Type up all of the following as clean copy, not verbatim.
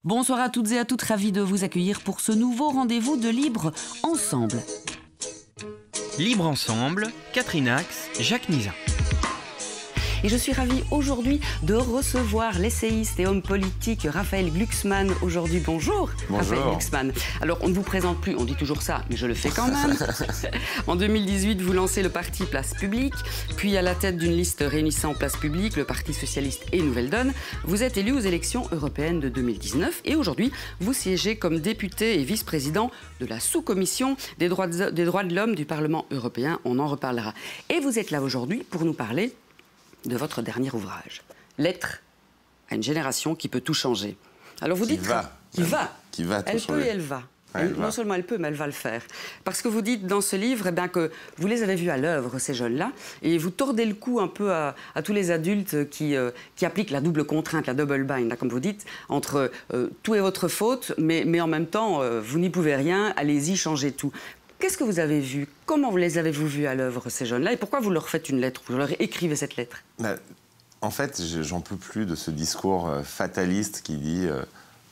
Bonsoir à toutes et à toutes, ravi de vous accueillir pour ce nouveau rendez-vous de Libre Ensemble. Libre Ensemble, Catherine Ax, Jacques Nizan. Et je suis ravie aujourd'hui de recevoir l'essayiste et homme politique Raphaël Glucksmann. Aujourd'hui, bonjour. Bonjour. Raphaël Glucksmann. Alors, on ne vous présente plus, on dit toujours ça, mais je le fais quand même. En 2018, vous lancez le parti Place Publique, puis à la tête d'une liste réunissant Place Publique, le Parti Socialiste et Nouvelle Donne. Vous êtes élu aux élections européennes de 2019 et aujourd'hui, vous siégez comme député et vice-président de la sous-commission des droits de l'homme du Parlement européen. On en reparlera. Et vous êtes là aujourd'hui pour nous parler de votre dernier ouvrage, Lettre à une génération qui peut tout changer. Alors vous dites qui va tout elle changer. peut et elle va. Non seulement elle peut, mais elle va le faire. Parce que vous dites dans ce livre que vous les avez vus à l'œuvre, ces jeunes-là, et vous tordez le cou un peu à tous les adultes qui appliquent la double contrainte, la double bind, là, comme vous dites, entre tout est votre faute, mais en même temps, vous n'y pouvez rien, allez-y, changez tout. Qu'est-ce que vous avez vu? Comment les avez-vous vus à l'œuvre, ces jeunes-là? Et pourquoi vous leur faites une lettre? Vous leur écrivez cette lettre? En fait, j'en peux plus de ce discours fataliste qui dit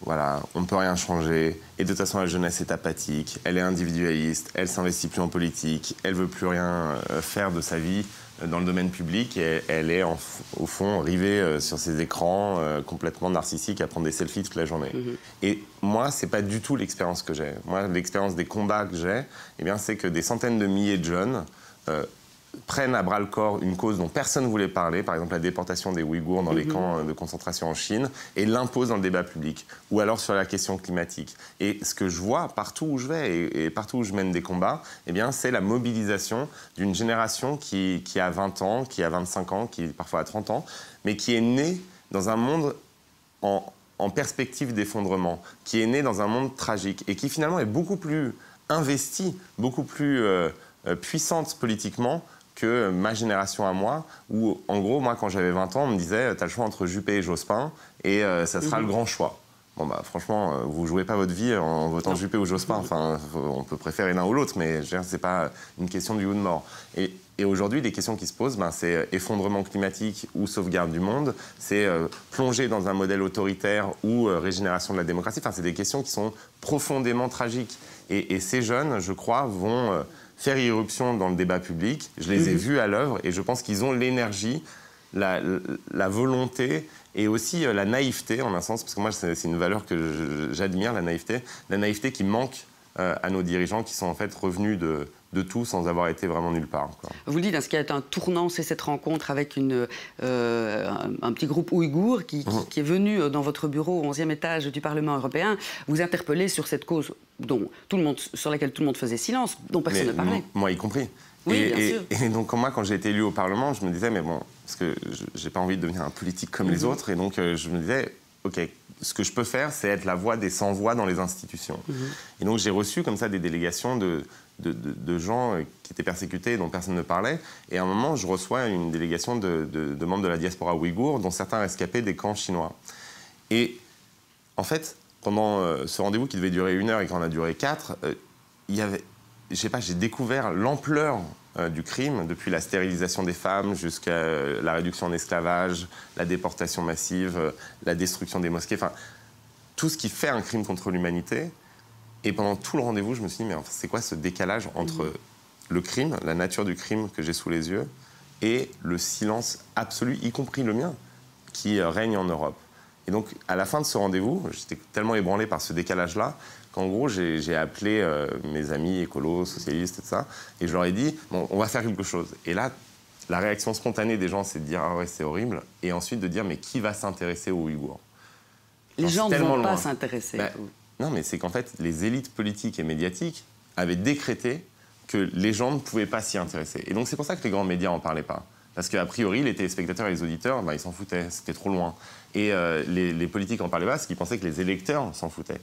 voilà, on ne peut rien changer, et de toute façon la jeunesse est apathique, elle est individualiste, elle s'investit plus en politique, elle veut plus rien faire de sa vie dans le domaine public, et elle est au fond rivée sur ses écrans complètement narcissique à prendre des selfies toute la journée. Et moi, c'est pas du tout l'expérience que j'ai. Moi, l'expérience des combats que j'ai, eh bien, c'est que des centaines de milliers de jeunes prennent à bras-le-corps une cause dont personne ne voulait parler, par exemple la déportation des Ouïghours dans les camps de concentration en Chine, et l'imposent dans le débat public, ou alors sur la question climatique. Et ce que je vois partout où je vais et partout où je mène des combats, eh bien, c'est la mobilisation d'une génération qui a 20 ans, qui a 25 ans, qui parfois a 30 ans, mais qui est née dans un monde en perspective d'effondrement, qui est née dans un monde tragique, et qui finalement est beaucoup plus investie, beaucoup plus puissante politiquement que ma génération à moi, où, en gros, moi, quand j'avais 20 ans, on me disait « t'as le choix entre Juppé et Jospin, et ça sera le grand choix ». Bon, franchement, vous jouez pas votre vie en votant Juppé ou Jospin. Enfin, on peut préférer l'un ou l'autre, mais c'est pas une question du ou de mort. Et aujourd'hui, les questions qui se posent, c'est effondrement climatique ou sauvegarde du monde, c'est plonger dans un modèle autoritaire ou régénération de la démocratie. Enfin, c'est des questions qui sont profondément tragiques. Et ces jeunes, je crois, vont faire irruption dans le débat public. Je les ai vus à l'œuvre et je pense qu'ils ont l'énergie, la volonté et aussi la naïveté, en un sens, parce que moi, c'est une valeur que j'admire, la naïveté qui manque à nos dirigeants qui sont en fait revenus de tout sans avoir été vraiment nulle part, quoi. Vous le dites, ce qui a été un tournant, c'est cette rencontre avec un petit groupe ouïghour qui est venu dans votre bureau au 11e étage du Parlement européen vous interpeller sur cette cause sur laquelle tout le monde faisait silence, dont personne ne parlait. Moi y compris. Oui, bien sûr. Et donc moi, quand j'ai été élu au Parlement, je me disais, mais bon, parce que j'ai pas envie de devenir un politique comme les autres, et donc je me disais, ok, ce que je peux faire, c'est être la voix des sans-voix dans les institutions. Et donc j'ai reçu comme ça des délégations de gens qui étaient persécutés, dont personne ne parlait. Et à un moment, je reçois une délégation de membres de la diaspora ouïghour, dont certains rescapés des camps chinois. Et en fait, pendant ce rendez-vous qui devait durer 1 heure et qui en a duré 4, il y avait, je sais pas, j'ai découvert l'ampleur du crime, depuis la stérilisation des femmes jusqu'à la réduction en esclavage, la déportation massive, la destruction des mosquées, enfin, tout ce qui fait un crime contre l'humanité. Et pendant tout le rendez-vous, je me suis dit, mais c'est quoi ce décalage entre le crime, la nature du crime que j'ai sous les yeux, et le silence absolu, y compris le mien, qui règne en Europe. Et donc, à la fin de ce rendez-vous, j'étais tellement ébranlé par ce décalage-là qu'en gros, j'ai appelé mes amis écolos, socialistes, et tout ça, et je leur ai dit, bon, on va faire quelque chose. Et là, la réaction spontanée des gens, c'est de dire, ah ouais, c'est horrible, et ensuite de dire, mais qui va s'intéresser aux Ouïghours? Les gens ne vont pas s'intéresser. Non, mais c'est qu'en fait, les élites politiques et médiatiques avaient décrété que les gens ne pouvaient pas s'y intéresser. Et donc, c'est pour ça que les grands médias n'en parlaient pas. Parce qu'a priori, les téléspectateurs et les auditeurs, ils s'en foutaient, c'était trop loin. Et les politiques n'en parlaient pas parce qu'ils pensaient que les électeurs s'en foutaient.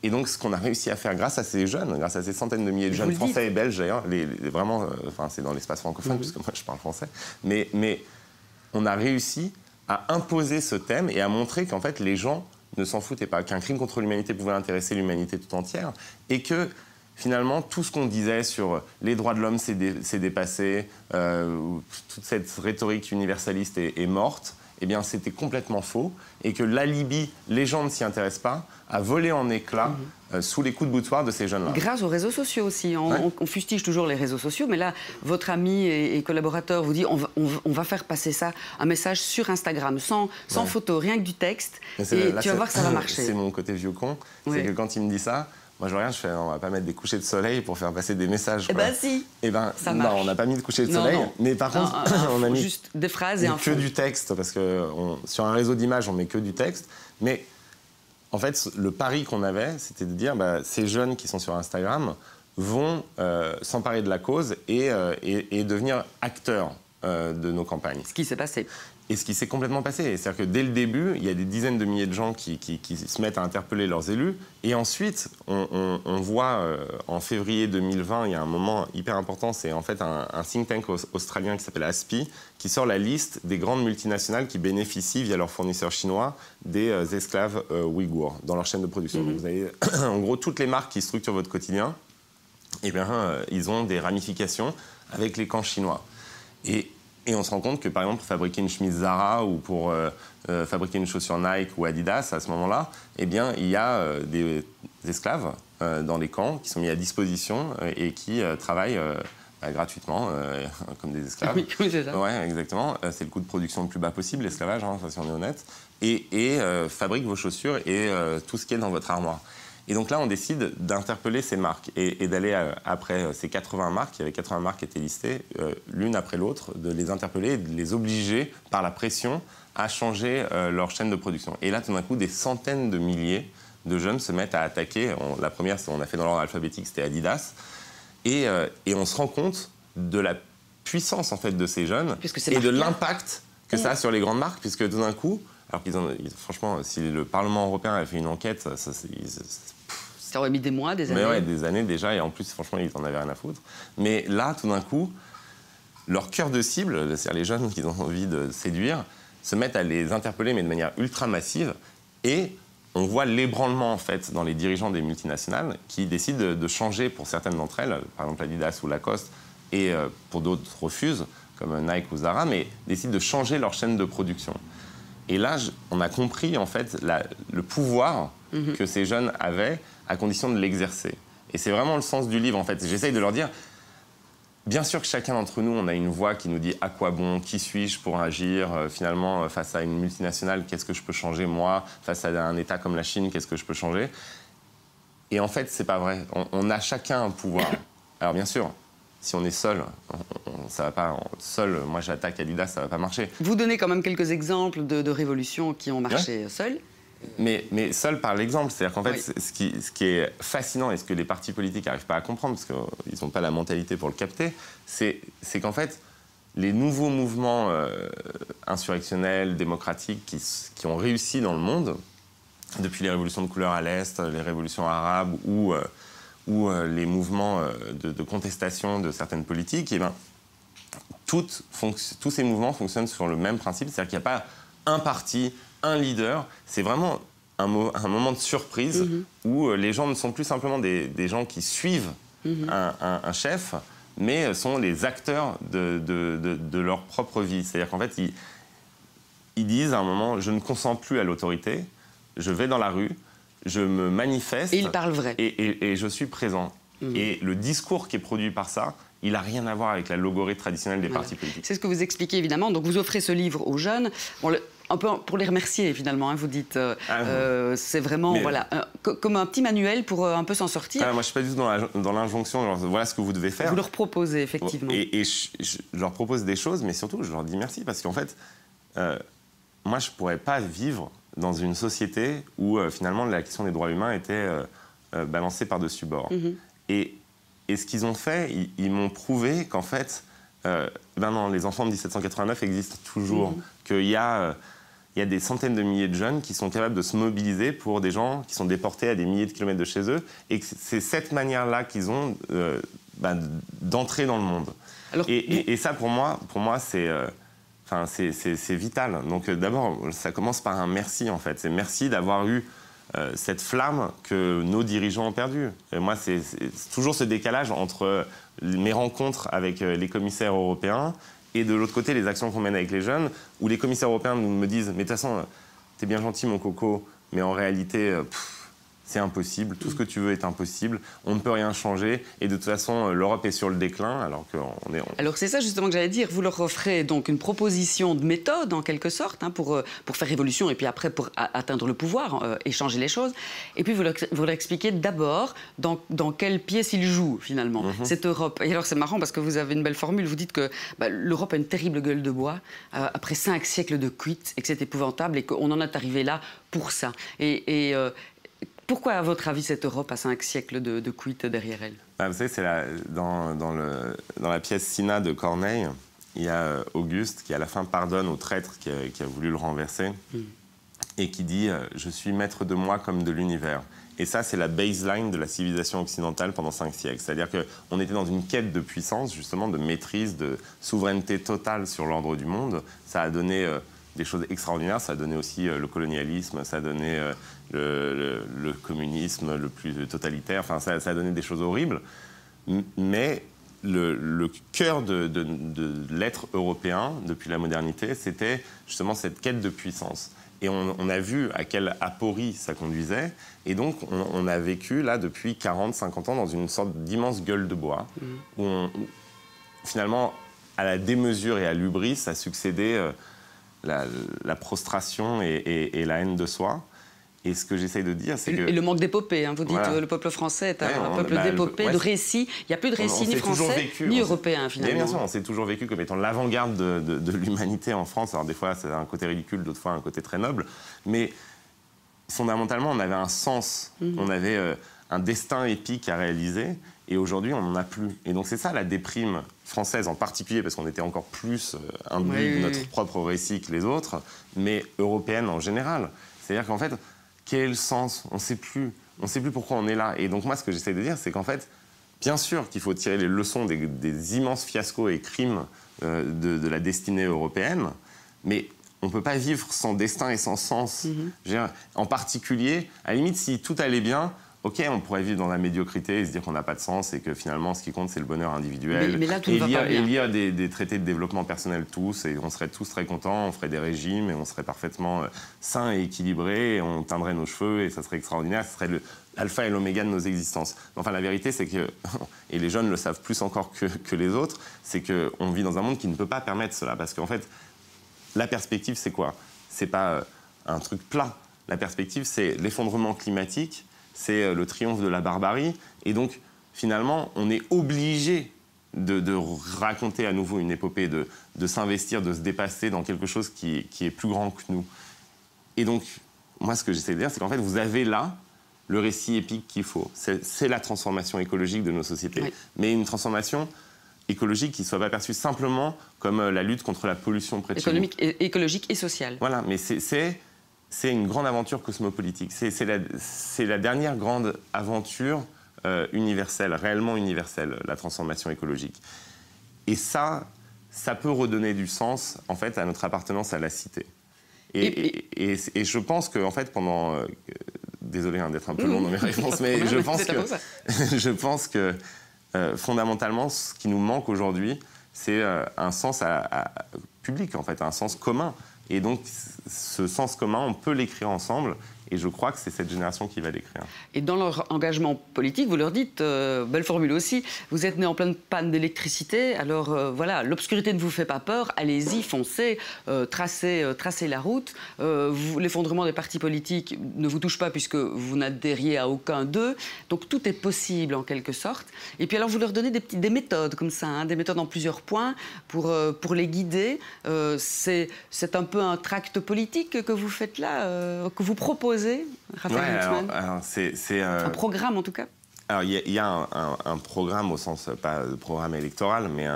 Et donc, ce qu'on a réussi à faire grâce à ces jeunes, grâce à ces centaines de milliers de jeunes français et belges, d'ailleurs, vraiment, c'est dans l'espace francophone, puisque moi, je parle français, mais on a réussi à imposer ce thème et à montrer qu'en fait, les gens ne s'en foutaient pas, qu'un crime contre l'humanité pouvait intéresser l'humanité tout entière, et que finalement, tout ce qu'on disait sur les droits de l'homme, c'est dépassé, toute cette rhétorique universaliste est morte, eh bien, c'était complètement faux et que l'alibi, les gens ne s'y intéressent pas, a volé en éclats sous les coups de boutoir de ces jeunes-là. Grâce aux réseaux sociaux aussi. On fustige toujours les réseaux sociaux, mais là, votre ami et collaborateur vous dit on va faire passer ça, un message sur Instagram, sans photo, rien que du texte, et tu vas voir que ça va marcher. C'est mon côté vieux con, c'est que quand il me dit ça, moi je regarde, je fais on va pas mettre des couchers de soleil pour faire passer des messages. Eh ben si. Eh ben ça marche. On n'a pas mis de couchers de soleil, mais par contre on a mis juste des phrases et un que du texte, parce que sur un réseau d'images on met que du texte, mais en fait le pari qu'on avait, c'était de dire ces jeunes qui sont sur Instagram vont s'emparer de la cause et devenir acteurs de nos campagnes. Ce qui s'est passé. Et ce qui s'est complètement passé. C'est-à-dire que dès le début, il y a des dizaines de milliers de gens qui se mettent à interpeller leurs élus. Et ensuite, on voit en février 2020, il y a un moment hyper important, c'est en fait un think tank australien qui s'appelle ASPI, qui sort la liste des grandes multinationales qui bénéficient, via leurs fournisseurs chinois, des esclaves ouïghours dans leur chaîne de production. Donc vous avez en gros toutes les marques qui structurent votre quotidien, eh bien, ils ont des ramifications avec les camps chinois. Et on se rend compte que, par exemple, pour fabriquer une chemise Zara ou pour fabriquer une chaussure Nike ou Adidas, à ce moment-là, eh bien, il y a des esclaves dans les camps qui sont mis à disposition et qui travaillent gratuitement, comme des esclaves. Oui, c'est ça. Ouais, exactement. C'est le coût de production le plus bas possible, l'esclavage, si on est honnête. Et fabriquent vos chaussures et tout ce qui est dans votre armoire. Et donc là, on décide d'interpeller ces marques et d'aller après ces 80 marques, il y avait 80 marques qui étaient listées, l'une après l'autre, de les interpeller et de les obliger, par la pression, à changer leur chaîne de production. Et là, tout d'un coup, des centaines de milliers de jeunes se mettent à attaquer. La première, on a fait dans l'ordre alphabétique, c'était Adidas. Et on se rend compte de la puissance, en fait, de ces jeunes et de l'impact que ça a sur les grandes marques, puisque tout d'un coup... Alors franchement, si le Parlement européen avait fait une enquête, ça aurait mis des mois, des années. Mais ouais, des années déjà, et en plus, franchement, ils n'en avaient rien à foutre. Mais là, tout d'un coup, leur cœur de cible, c'est-à-dire les jeunes qui ont envie de séduire, se mettent à les interpeller, mais de manière ultra massive. Et on voit l'ébranlement, en fait, dans les dirigeants des multinationales qui décident de changer pour certaines d'entre elles, par exemple Adidas ou Lacoste, et pour d'autres refusent, comme Nike ou Zara, mais décident de changer leur chaîne de production. Et là, on a compris, en fait, le pouvoir que ces jeunes avaient à condition de l'exercer. Et c'est vraiment le sens du livre, en fait. J'essaye de leur dire, bien sûr que chacun d'entre nous, on a une voix qui nous dit à quoi bon, qui suis-je pour agir, finalement, face à une multinationale, qu'est-ce que je peux changer, moi, face à un État comme la Chine, qu'est-ce que je peux changer. Et en fait, c'est pas vrai. On a chacun un pouvoir. Alors, bien sûr, si on est seul, ça va pas. Seul, moi j'attaque Adidas, ça va pas marcher. Vous donnez quand même quelques exemples de révolutions qui ont marché seules. Mais seul par l'exemple. C'est-à-dire qu'en fait, ce qui est fascinant et ce que les partis politiques n'arrivent pas à comprendre, parce qu'ils n'ont pas la mentalité pour le capter, c'est qu'en fait, les nouveaux mouvements insurrectionnels, démocratiques qui ont réussi dans le monde, depuis les révolutions de couleur à l'Est, les révolutions arabes ou les mouvements de contestation de certaines politiques, eh bien, tous ces mouvements fonctionnent sur le même principe, c'est-à-dire qu'il n'y a pas un parti, un leader, c'est vraiment un moment de surprise où les gens ne sont plus simplement des gens qui suivent un chef, mais sont les acteurs de leur propre vie. C'est-à-dire qu'en fait, ils disent à un moment, je ne consens plus à l'autorité, je vais dans la rue, je me manifeste. Et il parle vrai. Et je suis présent. Et le discours qui est produit par ça, il n'a rien à voir avec la logorée traditionnelle des partis politiques. C'est ce que vous expliquez évidemment. Donc vous offrez ce livre aux jeunes, un peu pour les remercier finalement. Hein, vous dites, c'est vraiment comme un petit manuel pour un peu s'en sortir. Moi je suis pas du tout dans l'injonction. Voilà ce que vous devez faire. Vous leur proposez effectivement. Et je leur propose des choses, mais surtout je leur dis merci parce qu'en fait, moi je pourrais pas vivre dans une société où finalement la question des droits humains était balancée par-dessus bord. Et ce qu'ils ont fait, ils m'ont prouvé qu'en fait, non, les enfants de 1789 existent toujours, qu'il y a des centaines de milliers de jeunes qui sont capables de se mobiliser pour des gens qui sont déportés à des milliers de kilomètres de chez eux, et que c'est cette manière-là qu'ils ont d'entrer dans le monde. Alors, et ça, pour moi c'est... c'est vital. Donc d'abord, ça commence par un merci, en fait. C'est merci d'avoir eu cette flamme que nos dirigeants ont perdue. Et moi, c'est toujours ce décalage entre mes rencontres avec les commissaires européens Et de l'autre côté, les actions qu'on mène avec les jeunes, où les commissaires européens me disent « Mais de toute façon, t'es bien gentil, mon coco, mais en réalité, c'est impossible. Tout ce que tu veux est impossible. On ne peut rien changer. Et de toute façon, l'Europe est sur le déclin, alors qu'on est... » Alors c'est ça justement que j'allais dire. Vous leur offrez donc une proposition de méthode, en quelque sorte, pour faire révolution et puis après pour atteindre le pouvoir et changer les choses. Et puis vous leur expliquez d'abord dans quelle pièce ils jouent, finalement, cette Europe. Et alors c'est marrant parce que vous avez une belle formule. Vous dites que l'Europe a une terrible gueule de bois, après 5 siècles de cuite, et que c'est épouvantable et qu'on en est arrivé là pour ça. Pourquoi, à votre avis, cette Europe a 5 siècles de cuite derrière elle? Vous savez, c'est dans la pièce Cinna de Corneille, il y a Auguste qui, à la fin, pardonne au traître qui a voulu le renverser et qui dit « Je suis maître de moi comme de l'univers ». Et ça, c'est la baseline de la civilisation occidentale pendant 5 siècles. C'est-à-dire qu'on était dans une quête de puissance, justement, de maîtrise, de souveraineté totale sur l'ordre du monde. Ça a donné... des choses extraordinaires, ça a donné aussi le colonialisme, ça a donné le communisme le plus totalitaire, enfin ça a donné des choses horribles. Mais le cœur de l'être européen, depuis la modernité, c'était justement cette quête de puissance. Et on a vu à quelle aporie ça conduisait. Et donc, on a vécu, là, depuis 40, 50 ans, dans une sorte d'immense gueule de bois, où finalement, à la démesure et à l'hubris, a succédé... La prostration et la haine de soi. Et ce que j'essaye de dire, c'est que... Et le manque d'épopée, vous dites le peuple français est un peuple d'épopée, de récits. Il n'y a plus de récits ni français, ni européens, finalement. Bien sûr, on s'est toujours vécu comme étant l'avant-garde de l'humanité en France. Alors des fois, c'est un côté ridicule, d'autres fois, un côté très noble. Mais fondamentalement, on avait un sens, on avait un destin épique à réaliser. Et aujourd'hui, on n'en a plus. Et donc, c'est ça la déprime française en particulier, parce qu'on était encore plus imbu de notre propre récit que les autres, mais européenne en général. C'est-à-dire qu'en fait, quel est le sens? On ne sait plus. On ne sait plus pourquoi on est là. Et donc, moi, ce que j'essaie de dire, c'est qu'en fait, bien sûr qu'il faut tirer les leçons des immenses fiascos et crimes de la destinée européenne, mais on ne peut pas vivre sans destin et sans sens. En particulier, à la limite, si tout allait bien... Ok, on pourrait vivre dans la médiocrité et se dire qu'on n'a pas de sens et que finalement, ce qui compte, c'est le bonheur individuel. Mais là, tout ne va pas bien. Il y a des traités de développement personnel tous et on serait tous très contents, on ferait des régimes et on serait parfaitement sains et équilibrés, et on teindrait nos cheveux et ça serait extraordinaire, ce serait l'alpha et l'oméga de nos existences. Enfin, la vérité, c'est que, et les jeunes le savent plus encore que les autres, c'est qu'on vit dans un monde qui ne peut pas permettre cela. Parce qu'en fait, la perspective, c'est quoi? C'est pas un truc plat. La perspective, c'est l'effondrement climatique, c'est le triomphe de la barbarie. Et donc, finalement, on est obligé de raconter à nouveau une épopée, de s'investir, de se dépasser dans quelque chose qui est plus grand que nous. Et donc, moi, ce que j'essaie de dire, c'est qu'en fait, vous avez là le récit épique qu'il faut. C'est la transformation écologique de nos sociétés. Oui. Mais une transformation écologique qui ne soit pas perçue simplement comme la lutte contre la pollution près de chez nous. Écologique et sociale. Voilà, mais c'est une grande aventure cosmopolitique. C'est la dernière grande aventure universelle, réellement universelle, la transformation écologique. Et ça peut redonner du sens, en fait, à notre appartenance à la cité. Et je pense qu'en fait, pendant... désolé d'être un peu long dans mes réponses, mais je pense que fondamentalement, ce qui nous manque aujourd'hui, c'est un sens public, en fait, un sens commun. Et donc, ce sens commun, on peut l'écrire ensemble. Et je crois que c'est cette génération qui va l'écrire. Et dans leur engagement politique, vous leur dites, belle formule aussi, vous êtes nés en pleine panne d'électricité, alors voilà, l'obscurité ne vous fait pas peur, allez-y, foncez, tracez la route. L'effondrement des partis politiques ne vous touche pas puisque vous n'adhériez à aucun d'eux. Donc tout est possible en quelque sorte. Et puis alors vous leur donnez des méthodes comme ça, des méthodes en plusieurs points pour les guider. C'est un peu un tract politique que vous faites là, que vous proposez. Raphaël Glucksmann. C'est un programme en tout cas. Alors il y a un programme au sens pas de programme électoral, mais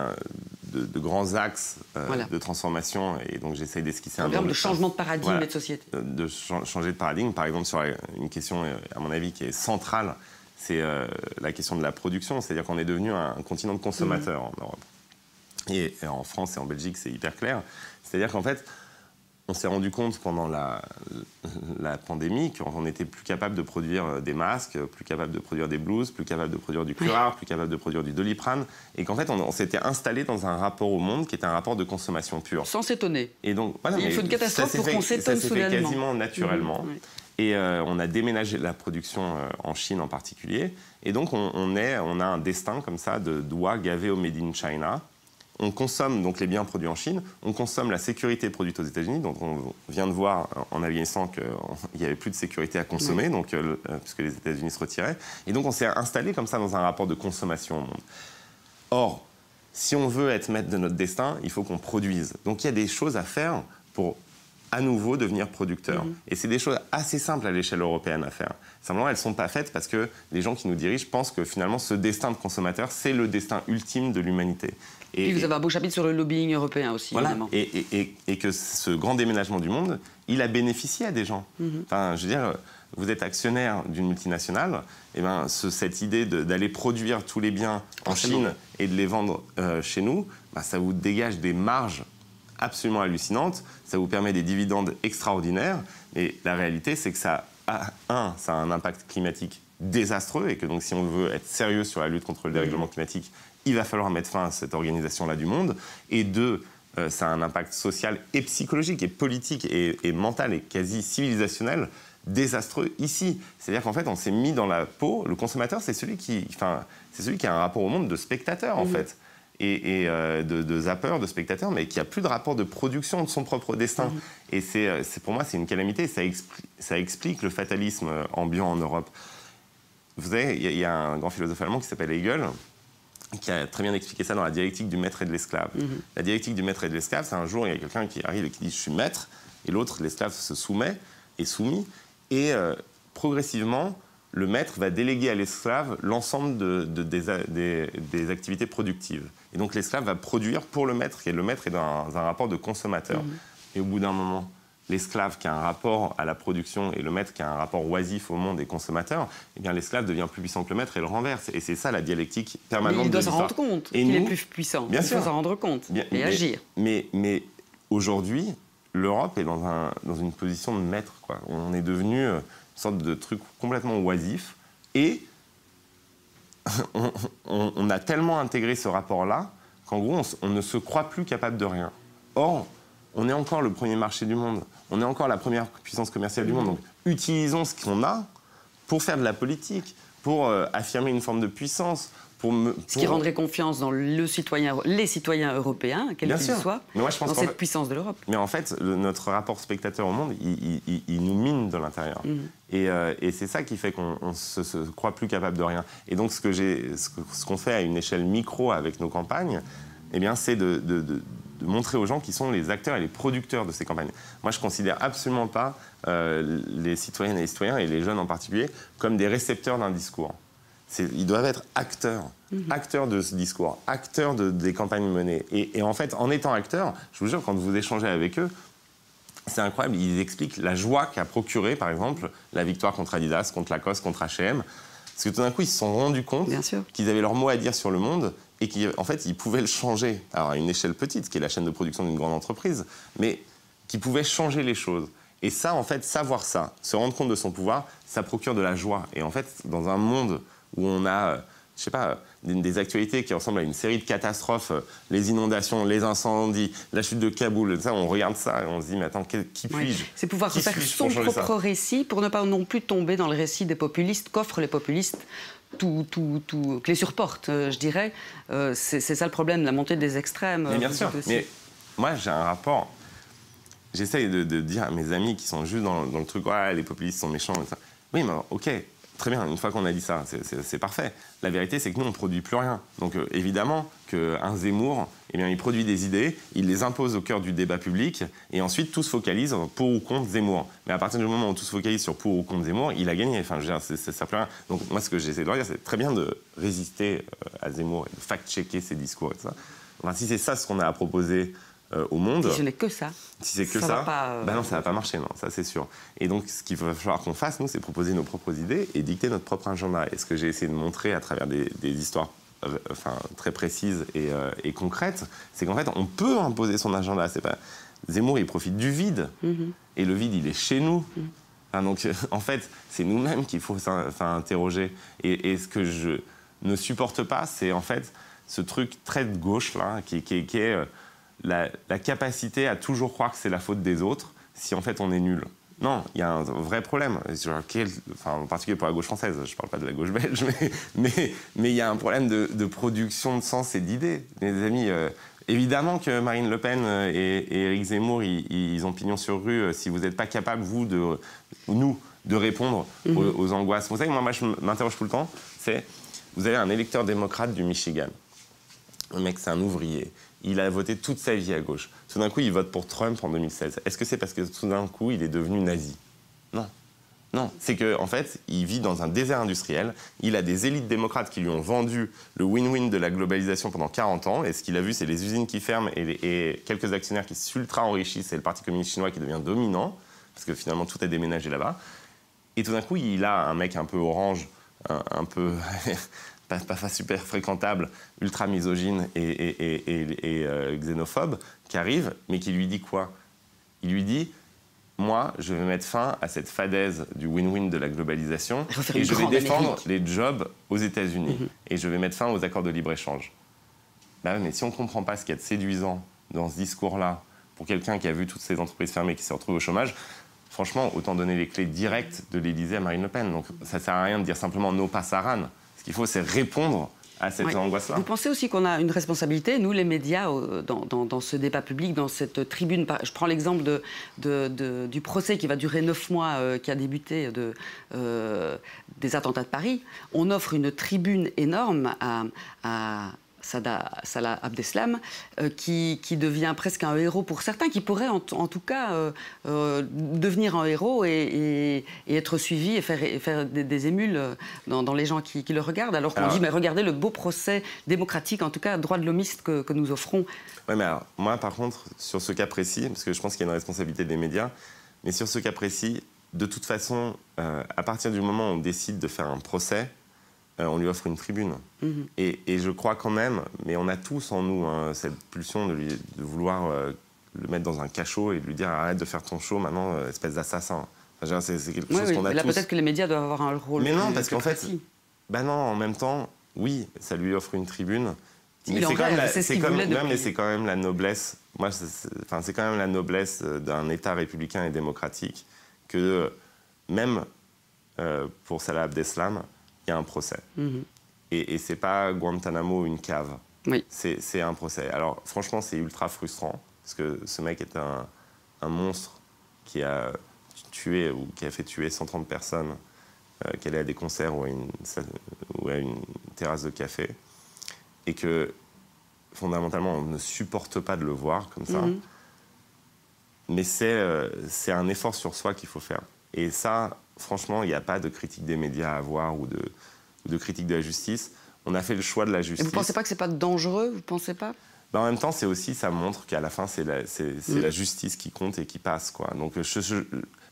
de grands axes de transformation. Et donc j'essaie d'esquisser un programme de changement de paradigme et de société. De changer de paradigme, par exemple sur une question à mon avis qui est centrale, c'est la question de la production. C'est-à-dire qu'on est devenu un continent de consommateurs en Europe. Et en France et en Belgique, c'est hyper clair. C'est-à-dire qu'en fait, on s'est rendu compte pendant la pandémie qu'on n'était plus capable de produire des masques, plus capable de produire des blouses, plus capable de produire du curare, plus capable de produire du Doliprane. Et qu'en fait, on s'était installé dans un rapport au monde qui était un rapport de consommation pure. Sans s'étonner. Et donc, voilà, il faut une catastrophe pour qu'on s'étonne soudainement. Ça s'est fait quasiment naturellement. Oui. Et on a déménagé la production en Chine en particulier. Et donc, on a un destin comme ça de doigts gavés au Made in China. On consomme donc les biens produits en Chine, on consomme la sécurité produite aux États-Unis. Donc on vient de voir en Afghanistan qu'il n'y avait plus de sécurité à consommer, donc, puisque les États-Unis se retiraient. Et donc on s'est installé comme ça dans un rapport de consommation au monde. Or, si on veut être maître de notre destin, il faut qu'on produise. Donc il y a des choses à faire pour à nouveau devenir producteur. Et c'est des choses assez simples à l'échelle européenne à faire. Simplement, elles ne sont pas faites parce que les gens qui nous dirigent pensent que finalement ce destin de consommateur, c'est le destin ultime de l'humanité. Et vous avez un beau chapitre sur le lobbying européen aussi, voilà, évidemment. Et que ce grand déménagement du monde, il a bénéficié à des gens. Enfin, je veux dire, vous êtes actionnaire d'une multinationale, et ben, cette idée d'aller produire tous les biens en Chine et de les vendre chez nous, ben, ça vous dégage des marges absolument hallucinantes, ça vous permet des dividendes extraordinaires, et la réalité, c'est que ça a un impact climatique désastreux, et que donc si on veut être sérieux sur la lutte contre le dérèglement climatique, il va falloir mettre fin à cette organisation-là du monde. Et deux, ça a un impact social et psychologique et politique et mental et quasi civilisationnel désastreux ici. C'est-à-dire qu'en fait, on s'est mis dans la peau. Le consommateur, c'est celui qui a un rapport au monde de spectateur, en fait. Et de zappeur, de spectateur, mais qui n'a plus de rapport de production de son propre destin. Et pour moi, c'est une calamité. Ça explique le fatalisme ambiant en Europe. Vous savez, il y a un grand philosophe allemand qui s'appelle Hegel, qui a très bien expliqué ça dans la dialectique du maître et de l'esclave. La dialectique du maître et de l'esclave, c'est un jour, il y a quelqu'un qui arrive et qui dit « je suis maître », et l'autre, l'esclave, se soumet, est soumis, et progressivement, le maître va déléguer à l'esclave l'ensemble des activités productives. Et donc l'esclave va produire pour le maître, et le maître est dans un rapport de consommateur. Et au bout d'un moment, l'esclave qui a un rapport à la production et le maître qui a un rapport oisif au monde et consommateur, eh bien l'esclave devient plus puissant que le maître et le renverse. Et c'est ça la dialectique permanente de l'histoire. Mais il doit s'en rendre compte qu'il est plus puissant. Bien sûr. Il faut s'en rendre compte et agir. Mais aujourd'hui, l'Europe est dans une position de maître, quoi. On est devenu une sorte de truc complètement oisif et on a tellement intégré ce rapport-là qu'en gros, on ne se croit plus capable de rien. Or, on est encore le premier marché du monde. On est encore la première puissance commerciale du monde. Donc, utilisons ce qu'on a pour faire de la politique, pour affirmer une forme de puissance. Ce qui rendrait confiance dans les citoyens européens, quels qu'ils soient, dans cette puissance de l'Europe. Mais en fait, notre rapport spectateur au monde, il nous mine de l'intérieur. Et c'est ça qui fait qu'on ne se croit plus capable de rien. Et donc, ce qu'on fait à une échelle micro avec nos campagnes, eh bien, c'est de montrer aux gens qui sont les acteurs et les producteurs de ces campagnes. Moi, je ne considère absolument pas les citoyennes et les citoyens, et les jeunes en particulier, comme des récepteurs d'un discours. Ils doivent être acteurs, acteurs de ce discours, acteurs des campagnes menées. Et en fait, en étant acteurs, je vous jure, quand vous échangez avec eux, c'est incroyable, ils expliquent la joie qu'a procuré, par exemple, la victoire contre Adidas, contre Lacoste, contre H&M. Parce que tout d'un coup, ils se sont rendus compte qu'ils avaient leur mot à dire sur le monde et qu'en fait, ils pouvaient le changer. Alors, à une échelle petite, qui est la chaîne de production d'une grande entreprise, mais qu'ils pouvaient changer les choses. Et ça, en fait, savoir ça, se rendre compte de son pouvoir, ça procure de la joie. Et en fait, dans un monde où on a, je sais pas, des actualités qui ressemblent à une série de catastrophes, les inondations, les incendies, la chute de Kaboul, ça, on regarde ça et on se dit, mais attends, qui puis-je ? C'est pouvoir refaire son propre récit pour ne pas non plus tomber dans le récit des populistes qu'offrent les populistes, que les surportent, je dirais. C'est ça le problème, la montée des extrêmes. Mais bien sûr, mais moi j'ai un rapport, j'essaye de dire à mes amis qui sont juste dans le truc, ouais, les populistes sont méchants, et ça. Oui, mais ok. Très bien, une fois qu'on a dit ça, c'est parfait. La vérité, c'est que nous, on ne produit plus rien. Donc, évidemment, qu'un Zemmour, eh bien, il produit des idées, il les impose au cœur du débat public, et ensuite, tout se focalise pour ou contre Zemmour. Mais à partir du moment où tout se focalise sur pour ou contre Zemmour, il a gagné. Enfin, je veux dire, ça ne sert plus à rien. Donc, moi, ce que j'essaie de dire, c'est très bien de résister à Zemmour et de fact-checker ses discours et tout ça. Enfin, si c'est ça ce qu'on a à proposer au monde. Si ce n'est que ça. Si c'est que ça, non, ça va pas marcher, non, ça c'est sûr. Et donc, ce qu'il va falloir qu'on fasse, nous, c'est proposer nos propres idées et dicter notre propre agenda. Et ce que j'ai essayé de montrer à travers des histoires très précises et concrètes, c'est qu'en fait, on peut imposer son agenda. C'est pas... Zemmour, il profite du vide. Et le vide, il est chez nous. Enfin, donc, en fait, c'est nous-mêmes qu'il faut interroger. Et ce que je ne supporte pas, c'est en fait ce truc très de gauche, là, qui est la capacité à toujours croire que c'est la faute des autres si en fait on est nul. Non, il y a un vrai problème, en particulier pour la gauche française, je ne parle pas de la gauche belge, mais il y a un problème de production de sens et d'idées. Les amis, évidemment que Marine Le Pen et Éric Zemmour, ils ont pignon sur rue si vous n'êtes pas capable, vous, de répondre aux angoisses. Vous savez, moi je m'interroge tout le temps, vous avez un électeur démocrate du Michigan. Le mec, c'est un ouvrier. Il a voté toute sa vie à gauche. Tout d'un coup, il vote pour Trump en 2016. Est-ce que c'est parce que tout d'un coup, il est devenu nazi? Non. Non, c'est qu'en fait, il vit dans un désert industriel. Il a des élites démocrates qui lui ont vendu le win-win de la globalisation pendant 40 ans. Et ce qu'il a vu, c'est les usines qui ferment et quelques actionnaires qui s'ultra enrichissent. C'est le Parti communiste chinois qui devient dominant, parce que finalement, tout est déménagé là-bas. Et tout d'un coup, il a un mec un peu orange, un peu... pas super fréquentable, ultra misogyne et xénophobe, qui arrive, mais qui lui dit quoi? Il lui dit, moi, je vais mettre fin à cette fadaise du win-win de la globalisation et je vais défendre les jobs aux États-Unis. Et je vais mettre fin aux accords de libre-échange. Bah, mais si on ne comprend pas ce qu'il y a de séduisant dans ce discours-là, pour quelqu'un qui a vu toutes ces entreprises fermées, qui se retrouve au chômage, franchement, autant donner les clés directes de l'Élysée à Marine Le Pen. Donc ça ne sert à rien de dire simplement « no passaran ». Ce qu'il faut, c'est répondre à cette angoisse-là. Vous pensez aussi qu'on a une responsabilité, nous les médias, dans ce débat public, dans cette tribune? Je prends l'exemple du procès qui va durer 9 mois, qui a débuté des attentats de Paris. On offre une tribune énorme à Salah Abdeslam, qui devient presque un héros pour certains, qui pourrait en tout cas devenir un héros et être suivi et faire des émules dans les gens qui le regardent, alors qu'on dit mais regardez le beau procès démocratique, en tout cas droit de l'homiste que nous offrons. Oui, mais alors, moi par contre, sur ce cas précis, parce que je pense qu'il y a une responsabilité des médias, mais sur ce cas précis, de toute façon, à partir du moment où on décide de faire un procès, on lui offre une tribune. Et je crois quand même, mais on a tous en nous cette pulsion de vouloir le mettre dans un cachot et de lui dire arrête de faire ton show maintenant, espèce d'assassin. Enfin, c'est quelque chose qu'on a là, tous. Peut-être que les médias doivent avoir un rôle. Mais non, parce qu'en fait, non, en même temps, oui, ça lui offre une tribune. Mais c'est quand même la noblesse. Moi, c'est quand même la noblesse d'un État républicain et démocratique que même pour Salah Abdeslam, il y a un procès. Et c'est pas Guantanamo, une cave. Oui. C'est un procès. Alors, franchement, c'est ultra frustrant, parce que ce mec est un monstre qui a tué ou qui a fait tuer 130 personnes, qui allait à des concerts ou à une terrasse de café, et que, fondamentalement, on ne supporte pas de le voir comme ça. Mais c'est un effort sur soi qu'il faut faire. Et ça, franchement, il n'y a pas de critique des médias à avoir ou de critique de la justice. On a fait le choix de la justice. Et vous ne pensez pas que ce n'est pas dangereux? Vous pensez pas? En même temps, ça montre qu'à la fin, c'est la justice qui compte et qui passe, quoi. Donc,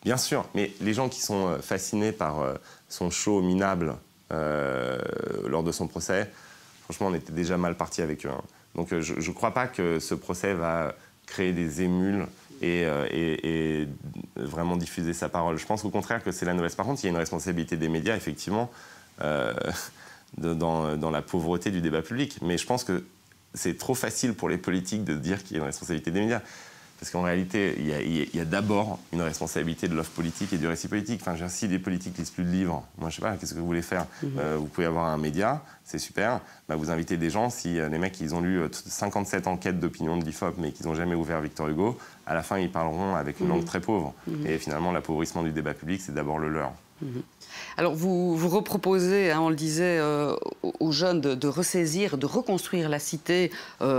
bien sûr, mais les gens qui sont fascinés par son show minable lors de son procès, franchement, on était déjà mal parti avec eux. Donc, je ne crois pas que ce procès va créer des émules et vraiment diffuser sa parole. Je pense au contraire que c'est la noblesse. Par contre, il y a une responsabilité des médias, effectivement, dans la pauvreté du débat public. Mais je pense que c'est trop facile pour les politiques de dire qu'il y a une responsabilité des médias. Parce qu'en réalité, il y a d'abord une responsabilité de l'offre politique et du récit politique. Enfin, si les politiques lisent plus de livres, moi, je sais pas, qu'est-ce que vous voulez faire? Vous pouvez avoir un média, c'est super. Vous invitez des gens, si les mecs, ils ont lu 57 enquêtes d'opinion de l'IFOP, mais qu'ils n'ont jamais ouvert Victor Hugo, à la fin, ils parleront avec une langue très pauvre. Et finalement, l'appauvrissement du débat public, c'est d'abord le leur. Alors, vous reproposez, on le disait, aux jeunes de ressaisir, de reconstruire la cité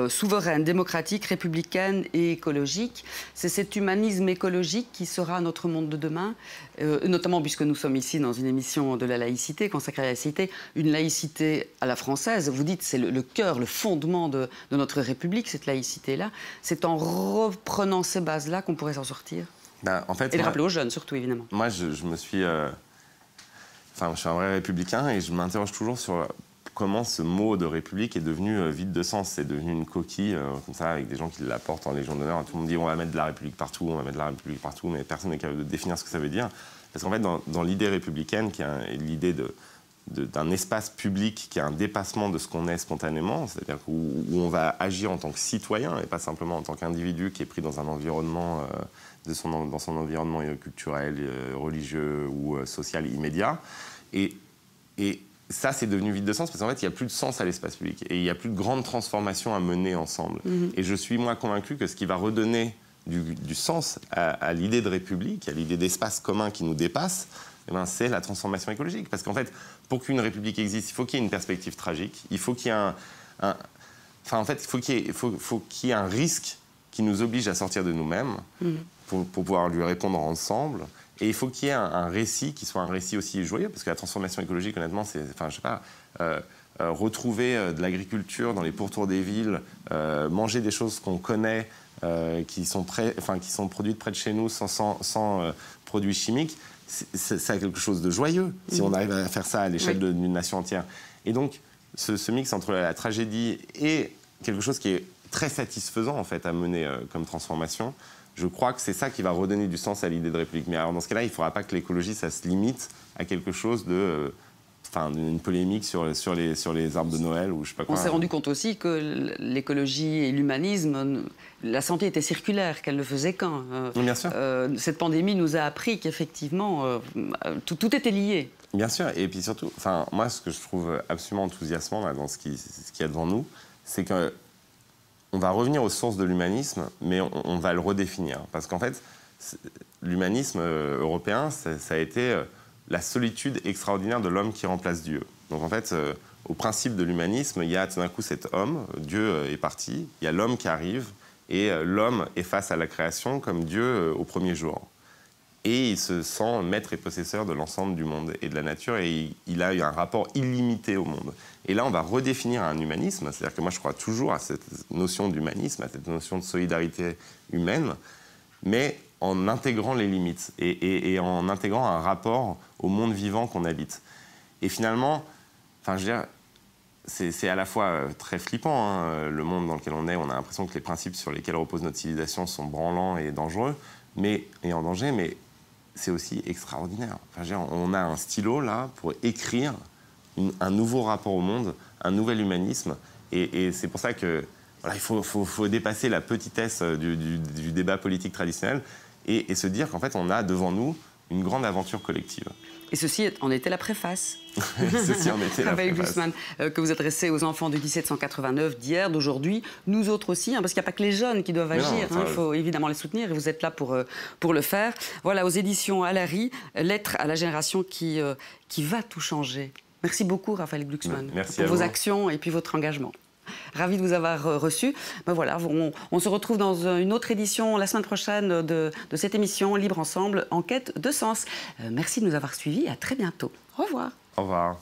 souveraine, démocratique, républicaine et écologique. C'est cet humanisme écologique qui sera notre monde de demain, notamment puisque nous sommes ici dans une émission de la laïcité, consacrée à la laïcité, une laïcité à la française. Vous dites c'est le cœur, le fondement de notre République, cette laïcité-là. C'est en reprenant ces bases-là qu'on pourrait s'en sortir. En fait, et le rappeler aux jeunes, surtout, évidemment. Moi, je me suis... je suis un vrai républicain et je m'interroge toujours sur comment ce mot de République est devenu vide de sens. C'est devenu une coquille, comme ça, avec des gens qui la portent en Légion d'honneur. Tout le monde dit on va mettre de la République partout, on va mettre de la République partout, mais personne n'est capable de définir ce que ça veut dire. Parce qu'en fait, dans l'idée républicaine, qui est l'idée d'un espace public qui est un dépassement de ce qu'on est spontanément, c'est-à-dire où on va agir en tant que citoyen et pas simplement en tant qu'individu qui est pris dans un environnement, dans son environnement culturel, religieux ou social immédiat. Et ça, c'est devenu vide de sens parce qu'en fait, il n'y a plus de sens à l'espace public et il n'y a plus de grandes transformations à mener ensemble. Et je suis, moi, convaincu que ce qui va redonner du sens à l'idée de République, à l'idée d'espace commun qui nous dépasse, eh ben, c'est la transformation écologique. Parce qu'en fait, pour qu'une République existe, il faut qu'il y ait une perspective tragique, il faut qu'il y ait il faut qu'il y ait un risque qui nous oblige à sortir de nous-mêmes pour pouvoir lui répondre ensemble. Et il faut qu'il y ait un récit qui soit un récit aussi joyeux, parce que la transformation écologique, honnêtement, c'est, enfin, je sais pas, retrouver de l'agriculture dans les pourtours des villes, manger des choses qu'on connaît, qui sont produites près de chez nous sans produits chimiques, c'est quelque chose de joyeux, si on arrive à faire ça à l'échelle d'une nation entière. Et donc, ce mix entre la tragédie et quelque chose qui est très satisfaisant, en fait, à mener comme transformation, je crois que c'est ça qui va redonner du sens à l'idée de République. Mais alors, dans ce cas-là, il ne faudra pas que l'écologie, ça se limite à quelque chose d'une polémique sur les arbres de Noël ou je sais pas quoi. On s'est rendu compte aussi que l'écologie et l'humanisme, la santé était circulaire, qu'elle ne faisait qu'un. Bien sûr. Cette pandémie nous a appris qu'effectivement, tout était lié. Bien sûr. Et puis surtout, moi, ce que je trouve absolument enthousiasmant là, dans ce qu'il y a devant nous, c'est que on va revenir aux sources de l'humanisme, mais on va le redéfinir. Parce qu'en fait, l'humanisme européen, ça a été la solitude extraordinaire de l'homme qui remplace Dieu. Donc en fait, au principe de l'humanisme, il y a tout d'un coup cet homme, Dieu est parti, il y a l'homme qui arrive, et l'homme est face à la création comme Dieu au premier jour. Et il se sent maître et possesseur de l'ensemble du monde et de la nature, et il a eu un rapport illimité au monde. Et là, on va redéfinir un humanisme, c'est-à-dire que moi, je crois toujours à cette notion d'humanisme, à cette notion de solidarité humaine, mais en intégrant les limites et en intégrant un rapport au monde vivant qu'on habite. Et finalement, je veux dire, c'est à la fois très flippant, hein, le monde dans lequel on est. On a l'impression que les principes sur lesquels repose notre civilisation sont branlants et dangereux, et en danger, mais c'est aussi extraordinaire. Enfin, je veux dire, on a un stylo là pour écrire un nouveau rapport au monde, un nouvel humanisme, et c'est pour ça que voilà, il faut dépasser la petitesse du débat politique traditionnel et se dire qu'en fait on a devant nous une grande aventure collective. Et ceci en était la préface. Ceci en était la Raphaël préface. Glucksmann, que vous adressez aux enfants de 1789, d'hier, d'aujourd'hui, nous autres aussi, parce qu'il n'y a pas que les jeunes qui doivent agir, il faut évidemment les soutenir, et vous êtes là pour le faire. Voilà, aux éditions Alary, Lettre à la génération qui va tout changer. Merci beaucoup, Raphaël Glucksmann, pour vos actions et puis votre engagement. Ravi de vous avoir reçu. Voilà, on se retrouve dans une autre édition la semaine prochaine de cette émission Libre Ensemble, en quête de sens. Merci de nous avoir suivis. À très bientôt. Au revoir. Au revoir.